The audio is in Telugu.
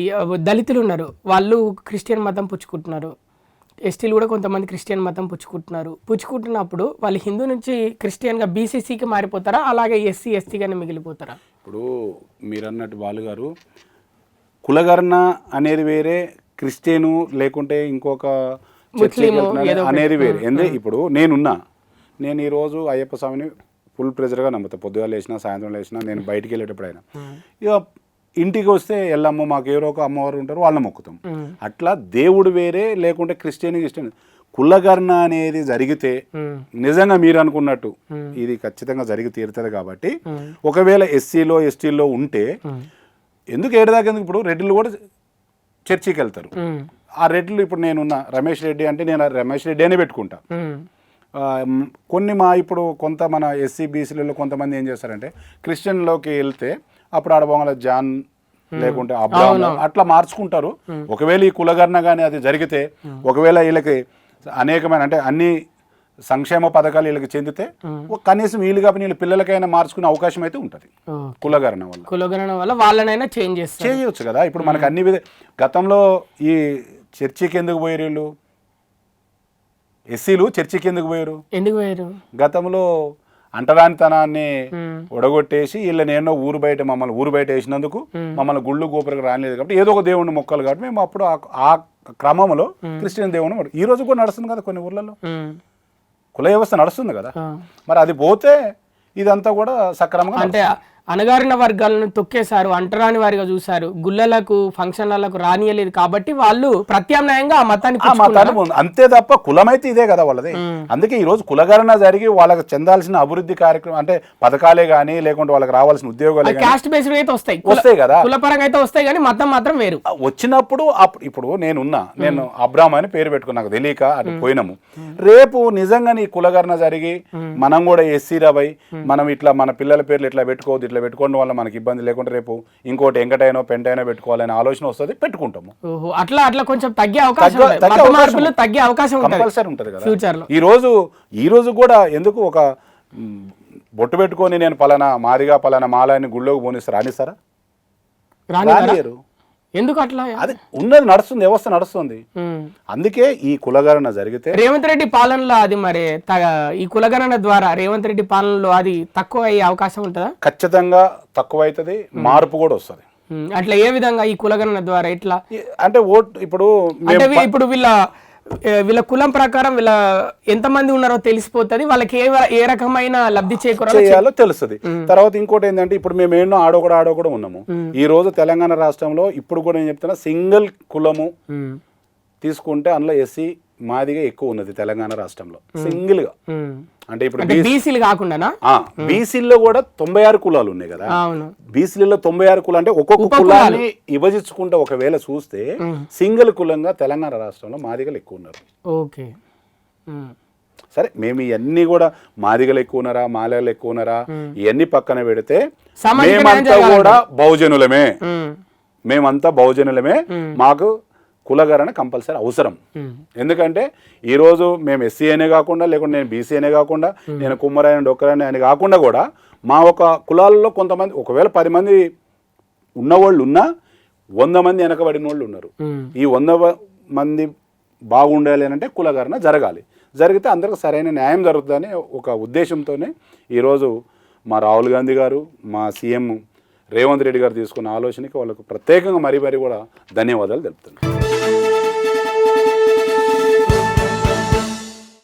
ఈ దళితులు ఉన్నారు, వాళ్ళు క్రిస్టియన్ మతం పుచ్చుకుంటున్నారు, ఎస్టీలు కూడా కొంతమంది క్రిస్టియన్ మతం పుచ్చుకుంటున్నప్పుడు వాళ్ళు హిందూ నుంచి క్రిస్టియన్గా బీసీసీకి మారిపోతారా, అలాగే ఎస్సీ ఎస్టీగానే మిగిలిపోతారా? ఇప్పుడు మీరు అన్నట్టు బాలుగారు, కులగరణ అనేది వేరే, క్రిస్టియను లేకుంటే ఇంకొక అనేది వేరే. ఎందుకంటే ఇప్పుడు నేను ఈరోజు అయ్యప్ప స్వామిని ఫుల్ ప్రెజర్గా నమ్ముతా. పొద్దుగా లేచినా సాయంత్రం లేచినా నేను బయటికి వెళ్ళేటప్పుడు అయినా ఇక ఇంటికి వస్తే ఎల్లమ్మ మాకు ఎవరో ఒక అమ్మవారు ఉంటారు, వాళ్ళని మొక్కుతాం. అట్లా దేవుడు వేరే, లేకుంటే క్రిస్టియన్ కులగరణ అనేది జరిగితే నిజంగా మీరు అనుకున్నట్టు ఇది ఖచ్చితంగా జరిగి తీరుతుంది. కాబట్టి ఒకవేళ ఎస్సీలో ఎస్టీలో ఉంటే ఎందుకు ఏడదాకా, ఇప్పుడు రెడ్డిలు కూడా చర్చికి వెళ్తారు. ఆ రెడ్లు ఇప్పుడు నేనున్న రమేష్ రెడ్డి అంటే నేను రమేష్ రెడ్డి అనే పెట్టుకుంటా. కొన్ని ఇప్పుడు కొంత మన ఎస్సీ బీసీలలో కొంతమంది ఏం చేస్తారంటే క్రిస్టియన్లోకి వెళ్తే అప్పుడు ఆడబొంగల జాన్ లేకుంటే అబ్రాహం అట్లా మార్చుకుంటారు. ఒకవేళ ఈ కులగరణ కానీ అది జరిగితే, ఒకవేళ వీళ్ళకి అనేకమైన అంటే అన్ని సంక్షేమ పథకాలు వీళ్ళకి చెందితే కనీసం వీళ్ళు కాబట్టి వీళ్ళ పిల్లలకైనా మార్చుకునే అవకాశం అయితే ఉంటుంది. కులగరణ వల్ల వాళ్ళనైనా చేయవచ్చు కదా. ఇప్పుడు మనకు అన్ని గతంలో ఈ చర్చికి ఎందుకు పోయారు వీళ్ళు, ఎస్సీలు చర్చికి ఎందుకు పోయారు? గతంలో అంటరానితనాన్ని ఒడగొట్టేసి వీళ్ళని ఎన్నో మమ్మల్ని ఊరు బయట వేసినందుకు మమ్మల్ని గుళ్ళు గోపురకు రానిలేదు కాబట్టి ఏదో ఒక దేవుడిని మొక్కలు కాబట్టి మేము అప్పుడు ఆ క్రమంలో క్రిస్టియన్ దేవుని ఈ రోజు కూడా నడుస్తుంది కదా కొన్ని ఊర్లలో, కుల వ్యవస్థ నడుస్తుంది కదా. మరి అది పోతే ఇదంతా కూడా సక్రమంగా అంటే అణగారిన వర్గాలను తొక్కేశారు, అంటరాని వారిగా చూశారు, గుళ్ళలకు ఫంక్షన్లకు రానియలేదు కాబట్టి వాళ్ళు ప్రత్యామ్నాయంగా ఆ మతాన్ని అంతే తప్ప కులమైతే ఇదే కదా వాళ్ళది. అందుకే ఈ రోజు కులగరణ జరిగి వాళ్ళకి చెందాల్సిన అభివృద్ధి కార్యక్రమం అంటే పథకాలే గానీ లేకుంటే వాళ్ళకి రావాల్సిన ఉద్యోగాలు కాస్ట్ బేస్డ్ అయితే వస్తాయి కదా, కులపరంగా అయితే వస్తాయి కానీ మతం మాత్రం వేరు. వచ్చినప్పుడు ఇప్పుడు నేను అబ్రాహ్మ అని పేరు పెట్టుకుని నాకు తెలియక అది పోయినాము. రేపు నిజంగా నీ కులగరణ జరిగి మనం కూడా ఎస్సీ రవై మనం ఇట్లా మన పిల్లల పేర్లు ఇట్లా పెట్టుకోవద్దు, ఇట్లా పెట్టుకోవడం వల్ల మనకి ఇబ్బంది లేకుంటే రేపు ఇంకోటి ఎంకటైనో పెంటైనో పెట్టుకోవాలనే ఆలోచన వస్తుంది, పెట్టుకుంటాము. అట్లా కొంచెం తగ్గే అవకాశం కంపల్సరీ ఉంటుంది కదా. ఈ రోజు కూడా ఎందుకు ఒక బొట్టు పెట్టుకొని నేను పలానా మాదిగా పలానా మాలని గుళ్ళోకి పోనిస్తారు, రానిస్తారా? రానియరు. ఎందుకు అట్లా? అది ఉన్నది నడుస్తుంది, వ్యవస్థ నడుస్తుంది. అందుకే ఈ కులగణన జరిగితే రేవంత్ రెడ్డి పాలనలో అది మరి ఈ కులగణన ద్వారా రేవంత్ రెడ్డి పాలనలో అది తక్కువ అయ్యే అవకాశం ఉంటుందా? ఖచ్చితంగా తక్కువ అవుతుంది, మార్పు కూడా వస్తుంది. అట్లా ఏ విధంగా ఈ కులగణన ద్వారా ఇట్లా అంటే ఇప్పుడు వీళ్ళ కులం ప్రకారం వీళ్ళ ఎంతమంది ఉన్నారో తెలిసిపోతుంది, వాళ్ళకి ఏ రకమైన లబ్ధి చేకూరాలో తెలుస్తుంది. తర్వాత ఇంకోటి ఏంటంటే ఇప్పుడు మేము ఎన్నో ఆడో కూడా ఉన్నాము. ఈ రోజు తెలంగాణ రాష్ట్రంలో ఇప్పుడు కూడా నేను చెప్తున్నా సింగిల్ కులము తీసుకుంటే అందులో ఎస్సీ మాదిగా ఎక్కువ ఉన్నది తెలంగాణ రాష్ట్రంలో సింగిల్ గా. అంటే ఇప్పుడు బీసీలు కాకుండా బీసీల్లో కూడా 96 కులాలు ఉన్నాయి కదా. బీసీలలో 96 కులాలు అంటే ఒక్కొక్క కులాన్ని విభజించుకుంటే ఒకవేళ చూస్తే సింగిల్ కులంగా తెలంగాణ రాష్ట్రంలో మాదిగలు ఎక్కువ ఉన్నారు. ఓకే సరే, మేము ఇవన్నీ కూడా మాదిగలు ఎక్కువ ఉన్నారా మాలలు ఎక్కువ ఉన్నారా ఇవన్నీ పక్కన పెడితే మేమంతా కూడా బహుజనులమే. మాకు కులగరణ కంపల్సరీ అవసరం. ఎందుకంటే ఈరోజు మేము ఎస్సీ అనే కాకుండా లేకుంటే నేను బీసీ అనే కాకుండా నేను కుమ్మరైన డొక్కరైన అని కాకుండా కూడా మా ఒక కులాల్లో కొంతమంది ఒకవేళ 10 మంది ఉన్నవాళ్ళు ఉన్నా 100 మంది వెనకబడిన వాళ్ళు ఉన్నారు. ఈ 100 మంది బాగుండాలి అంటే కులగరణ జరగాలి. జరిగితే అందరికి సరైన న్యాయం జరుగుతుందని ఒక ఉద్దేశంతోనే ఈరోజు మా రాహుల్ గాంధీ గారు మా సీఎం రేవంత్ రెడ్డి గారు తీసుకున్న ఆలోచనకి వాళ్ళకు ప్రత్యేకంగా మరీ కూడా ధన్యవాదాలు తెలుపుతున్నాను.